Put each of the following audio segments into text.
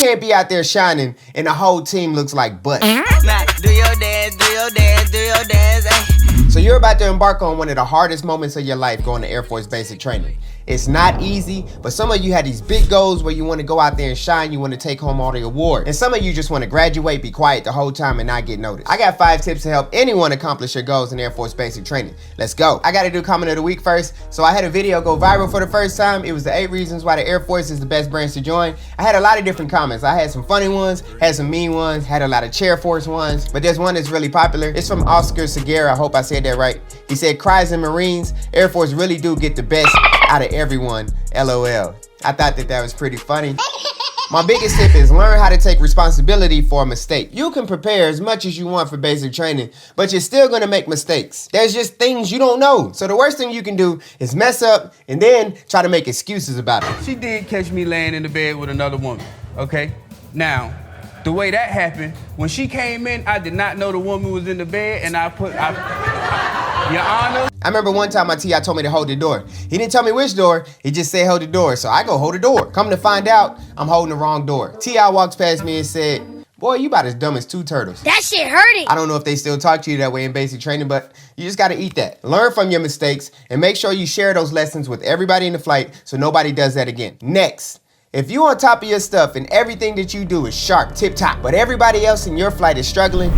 can't be out there shining and the whole team looks like butt. Now, do your dance, do your dance, do your dance, ay. So you're about to embark on one of the hardest moments of your life going to Air Force basic training. It's not easy, but some of you had these big goals where you want to go out there and shine, you want to take home all the awards. And some of you just want to graduate, be quiet the whole time and not get noticed. I got 5 tips to help anyone accomplish your goals in Air Force basic training. Let's go. I got to do comment of the week first. So I had a video go viral for the first time. It was the 8 reasons why the Air Force is the best branch to join. I had a lot of different comments. I had some funny ones, had some mean ones, had a lot of Chair Force ones, but there's one that's really popular. It's from Oscar Segura. I hope I said that right. He said, cries and Marines, Air Force really do get the best out of everyone. LOL. I thought that was pretty funny. My biggest tip is learn how to take responsibility for a mistake. You can prepare as much as you want for basic training, but you're still gonna make mistakes. There's just things you don't know. So the worst thing you can do is mess up and then try to make excuses about it. She did catch me laying in the bed with another woman, okay? Now, the way that happened, when she came in, I did not know the woman was in the bed, and Your Honor. I remember one time my TI told me to hold the door. He didn't tell me which door, he just said hold the door. So I go hold the door. Come to find out, I'm holding the wrong door. TI walks past me and said, boy, you about as dumb as 2 turtles. That shit hurting. I don't know if they still talk to you that way in basic training, but you just gotta eat that. Learn from your mistakes and make sure you share those lessons with everybody in the flight so nobody does that again. Next, if you on top of your stuff and everything that you do is sharp, tip top, but everybody else in your flight is struggling,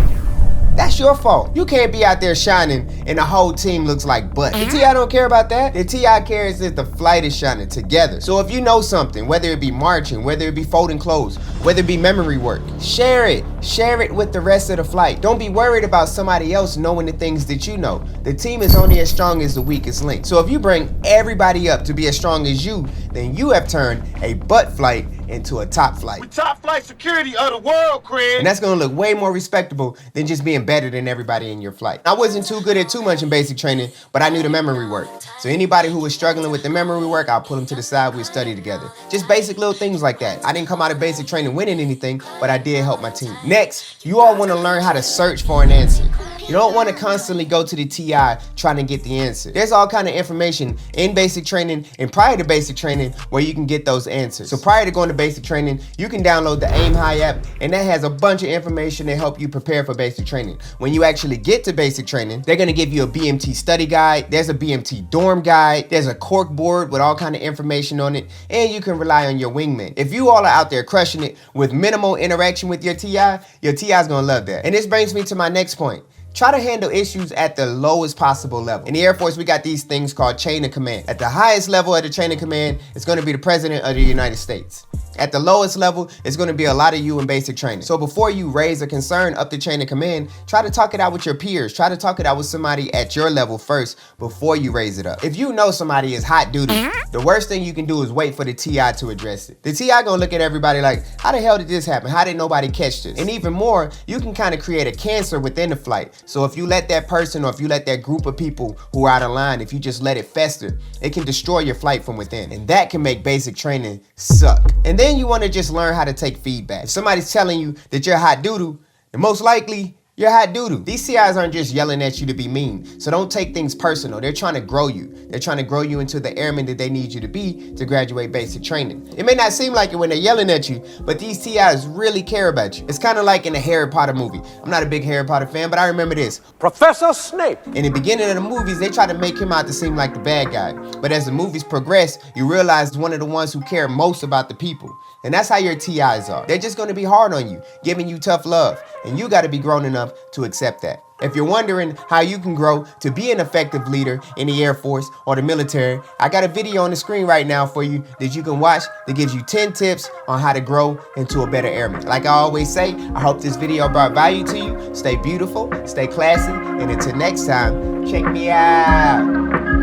that's your fault. You can't be out there shining and the whole team looks like butt. The TI don't care about that. The TI cares that the flight is shining together. So if you know something, whether it be marching, whether it be folding clothes, whether it be memory work, share it. Share it with the rest of the flight. Don't be worried about somebody else knowing the things that you know. The team is only as strong as the weakest link. So if you bring everybody up to be as strong as you, then you have turned a butt flight into a top flight. We top flight security of the world, Craig. And that's gonna look way more respectable than just being better than everybody in your flight. I wasn't too good at too much in basic training, but I knew the memory work. So anybody who was struggling with the memory work, I'll pull them to the side, we'll study together. Just basic little things like that. I didn't come out of basic training winning anything, but I did help my team. Next, you all wanna learn how to search for an answer. You don't want to constantly go to the TI trying to get the answer. There's all kind of information in basic training and prior to basic training where you can get those answers. So prior to going to basic training, you can download the Aim High app, and that has a bunch of information to help you prepare for basic training. When you actually get to basic training, they're going to give you a BMT study guide. There's a BMT dorm guide. There's a cork board with all kind of information on it, and you can rely on your wingman. If you all are out there crushing it with minimal interaction with your TI is going to love that. And this brings me to my next point. Try to handle issues at the lowest possible level. In the Air Force, we got these things called chain of command. At the highest level of the chain of command, it's gonna be the President of the United States. At the lowest level, it's gonna be a lot of you in basic training. So before you raise a concern up the chain of command, try to talk it out with your peers. Try to talk it out with somebody at your level first before you raise it up. If you know somebody is hot duty, the worst thing you can do is wait for the TI to address it. The TI gonna look at everybody like, how the hell did this happen? How did nobody catch this? And even more, you can kind of create a cancer within the flight. So if you let that person or if you let that group of people who are out of line, if you just let it fester, it can destroy your flight from within. And that can make basic training suck. And then you want to just learn how to take feedback. If somebody's telling you that you're hot doo-doo, then most likely you're hot doo-doo. These CIs aren't just yelling at you to be mean, so don't take things personal. They're trying to grow you. They're trying to grow you into the airman that they need you to be to graduate basic training. It may not seem like it when they're yelling at you, but these TIs really care about you. It's kind of like in a Harry Potter movie. I'm not a big Harry Potter fan, but I remember this. Professor Snape. In the beginning of the movies, they try to make him out to seem like the bad guy. But as the movies progress, you realize one of the ones who care most about the people. And that's how your TIs are. They're just gonna be hard on you, giving you tough love. And you gotta be grown enough to accept that. If you're wondering how you can grow to be an effective leader in the Air Force or the military, I got a video on the screen right now for you that you can watch that gives you 10 tips on how to grow into a better airman. Like I always say, I hope this video brought value to you. Stay beautiful, stay classy, and until next time, check me out.